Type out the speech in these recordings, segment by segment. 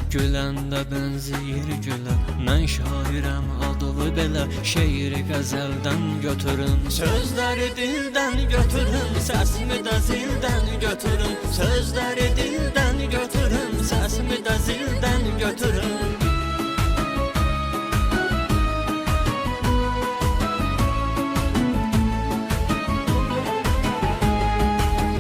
Güləndə bənzəyir gülə, mən şairəm adığı belə. Şeiri qəzəldən götürün, sözləri dildən götürün, səsimi də zildən götürün. Sözləri dildən götürün, səsimi də zildən götürün.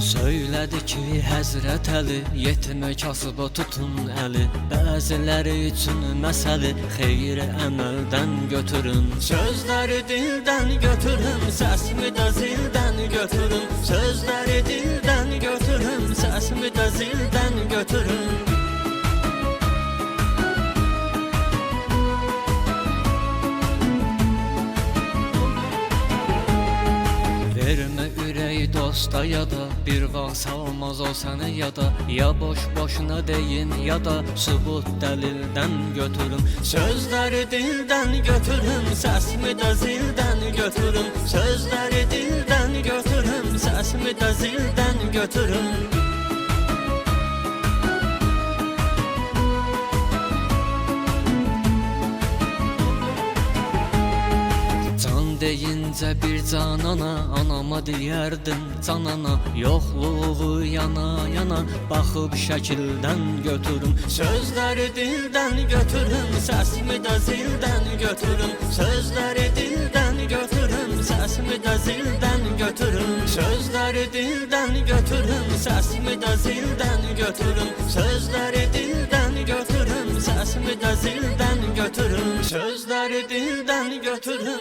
Söylədi ki, Həzrət Əli, yetimə kasıba tutun əli. Bəziləri üçün məsəli, xeyri əməldən götürün. Sözləri dildən götürün, səsimi də zildən götürün. Sözləri dildən götürün, səsimi də zildən götürün. Vermə ürək dosta ya da, bir vaxt salmaz o səni yada. Ya boş-boşuna deyin ya da, sübut dəlildən götürün. Sözləri dildən götürün, səsimi də zildən götürün. Sözləri dildən götürün, səsimi də zildən götürün. Deyincə bir canana, anama deyərdim canana. Yoxluğu yana-yana, baxıb şəkildən götürün. Sözləri dildən götürün, səsimi də zildən götürün. Sözləri dildən götürün, səsimi də zildən götürün. Sözləri dildən götürün, səsimi də zildən götürün. Sözləri dildən götürün, səsimi də zildən götürün. Sözləri dildən götürün.